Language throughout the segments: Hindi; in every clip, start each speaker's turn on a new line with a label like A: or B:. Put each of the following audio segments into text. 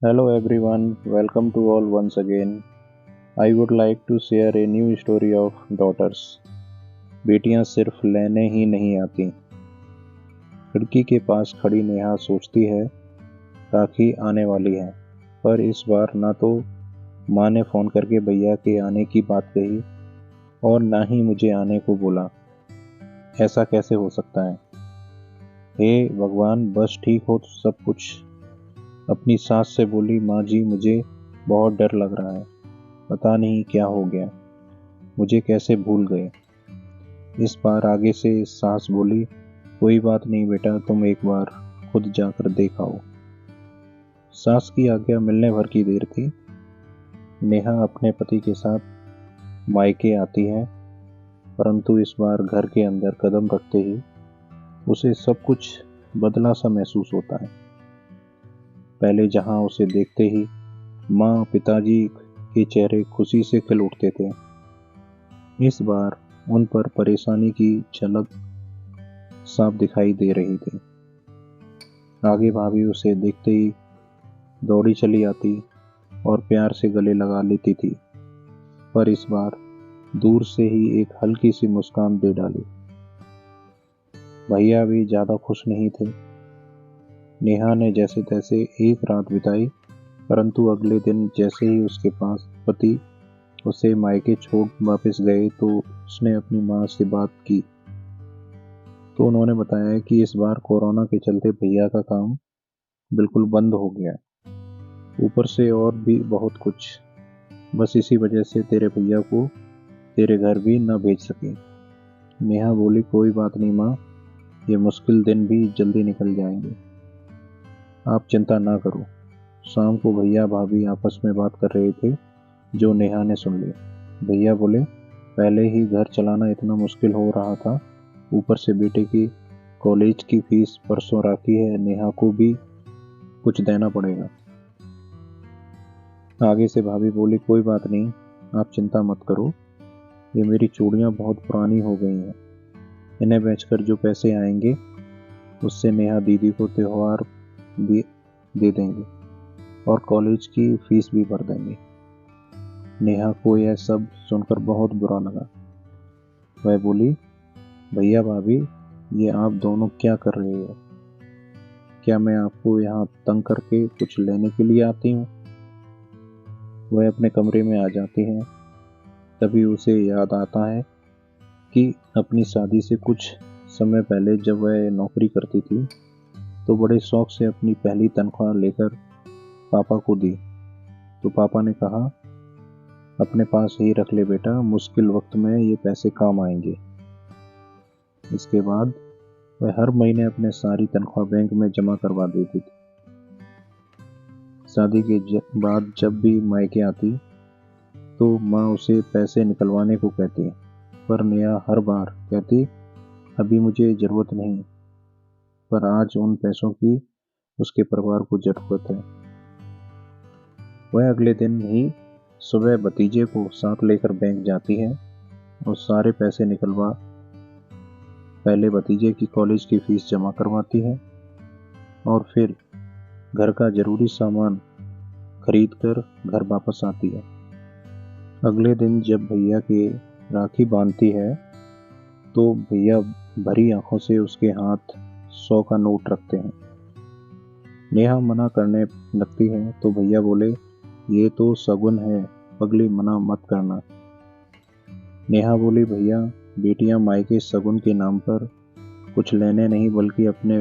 A: Hello everyone, welcome to all once again. I would like to share a new story of daughters. बेटियां सिर्फ लेने ही नहीं आती। खिड़की के पास खड़ी नेहा सोचती है राखी आने वाली है, पर इस बार ना तो माँ ने फोन करके भैया के आने की बात कही और ना ही मुझे आने को बोला। ऐसा कैसे हो सकता है? हे भगवान, बस ठीक हो तो सब कुछ। अपनी सास से बोली, माँ जी मुझे बहुत डर लग रहा है, पता नहीं क्या हो गया, मुझे कैसे भूल गए। इस बार आगे से सास बोली, कोई बात नहीं बेटा, तुम एक बार खुद जाकर देख आओ। सास की आज्ञा मिलने भर की देर थी। नेहा अपने पति के साथ मायके आती है, परंतु इस बार घर के अंदर कदम रखते ही उसे सब कुछ बदला सा महसूस होता है। पहले जहां उसे देखते ही माँ पिताजी के चेहरे खुशी से खिल उठते थे, इस बार उन पर परेशानी की झलक साफ दिखाई दे रही थी। आगे भाभी उसे देखते ही दौड़ी चली आती और प्यार से गले लगा लेती थी, पर इस बार दूर से ही एक हल्की सी मुस्कान दे डाली। भैया भी ज्यादा खुश नहीं थे। नेहा ने जैसे तैसे एक रात बिताई, परंतु अगले दिन जैसे ही उसके पास पति उसे मायके छोड़ वापस गए तो उसने अपनी माँ से बात की, तो उन्होंने बताया कि इस बार कोरोना के चलते भैया का काम बिल्कुल बंद हो गया है, ऊपर से और भी बहुत कुछ। बस इसी वजह से तेरे भैया को तेरे घर भी न भेज सके। नेहा बोली, कोई बात नहीं माँ, ये मुश्किल दिन भी जल्दी निकल जाएंगे, आप चिंता ना करो। शाम को भैया भाभी आपस में बात कर रहे थे, जो नेहा ने सुन ली। भैया बोले, पहले ही घर चलाना इतना मुश्किल हो रहा था, ऊपर से बेटे की कॉलेज की फीस परसों राखी है, नेहा को भी कुछ देना पड़ेगा। आगे से भाभी बोली, कोई बात नहीं, आप चिंता मत करो, ये मेरी चूड़ियाँ बहुत पुरानी हो गई हैं, इन्हें बेचकर जो पैसे आएंगे उससे नेहा दीदी को त्योहार भी दे देंगे और कॉलेज की फीस भी भर देंगे। नेहा को यह सब सुनकर बहुत बुरा लगा। वह बोली, भैया भाभी, ये आप दोनों क्या कर रहे हो? क्या मैं आपको यहाँ तंग करके कुछ लेने के लिए आती हूँ? वह अपने कमरे में आ जाती है। तभी उसे याद आता है कि अपनी शादी से कुछ समय पहले जब वह नौकरी करती थी तो बड़े शौक से अपनी पहली तनख्वाह लेकर पापा को दी। तो पापा ने कहा, अपने पास ही रख ले बेटा, मुश्किल वक्त में ये पैसे काम आएंगे। इसके बाद वह हर महीने अपने सारी तनख्वाह बैंक में जमा करवा देती थी। शादी के बाद जब भी मायके आती तो माँ उसे पैसे निकलवाने को कहती, पर नेहा हर बार कहती, अभी मुझे जरूरत नहीं, पर आज उन पैसों की उसके परिवार को जरूरत है। वह अगले दिन ही सुबह भतीजे को साथ लेकर बैंक जाती है और सारे पैसे निकलवा पहले भतीजे की कॉलेज की फीस जमा करवाती है और फिर घर का जरूरी सामान खरीद कर घर वापस आती है। अगले दिन जब भैया के राखी बांधती है तो भैया भरी आंखों से उसके हाथ 100 का नोट रखते हैं। नेहा मना करने लगती है तो भैया बोले, ये तो शगुन है, पगली, मना मत करना। नेहा बोली, भैया बेटियां मायके शगुन के नाम पर कुछ लेने नहीं बल्कि अपने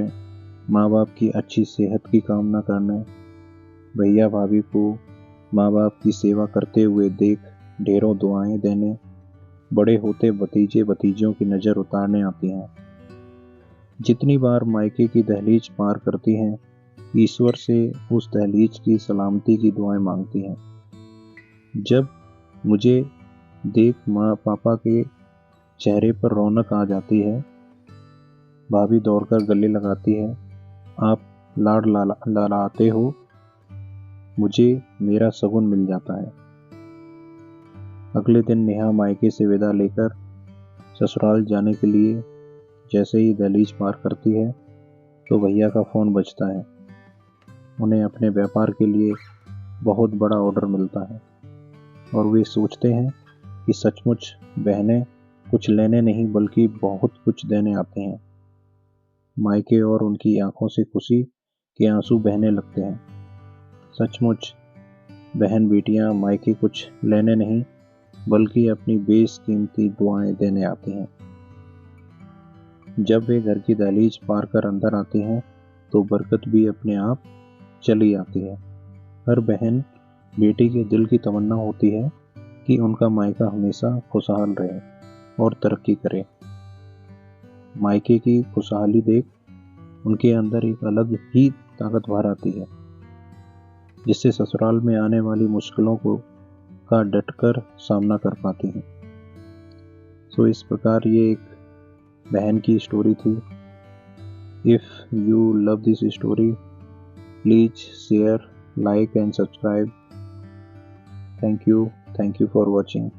A: माँ बाप की अच्छी सेहत की कामना करने। भैया भाभी को माँ बाप की सेवा करते हुए देख ढेरों दुआएं देने बड़े होते भतीजे भतीजियों की नज़र उतारने आती हैं। जितनी बार मायके की दहलीज पार करती हैं, ईश्वर से उस दहलीज की सलामती की दुआएं मांगती हैं। जब मुझे देख माँ पापा के चेहरे पर रौनक आ जाती है, भाभी दौड़कर गले लगाती है, आप लाड लाते हो, मुझे मेरा शगुन मिल जाता है। अगले दिन नेहा मायके से विदा लेकर ससुराल जाने के लिए जैसे ही दहलीज पार करती है तो भैया का फोन बजता है। उन्हें अपने व्यापार के लिए बहुत बड़ा ऑर्डर मिलता है और वे सोचते हैं कि सचमुच बहनें कुछ लेने नहीं बल्कि बहुत कुछ देने आती हैं। मायके और उनकी आंखों से खुशी के आंसू बहने लगते हैं। सचमुच बहन बेटियां मायके कुछ लेने नहीं बल्कि अपनी बेशकीमती दुआएं देने आती हैं। जब वे घर की दहलीज पार कर अंदर आती हैं तो बरकत भी अपने आप चली आती है। हर बहन बेटी के दिल की तमन्ना होती है कि उनका मायका हमेशा खुशहाल रहे और तरक्की करे। मायके की खुशहाली देख उनके अंदर एक अलग ही ताकत भर आती है, जिससे ससुराल में आने वाली मुश्किलों का डटकर सामना कर पाती हैं। सो इस प्रकार ये एक बहन की स्टोरी थी। If you love this story, please share, like and subscribe. Thank you for watching.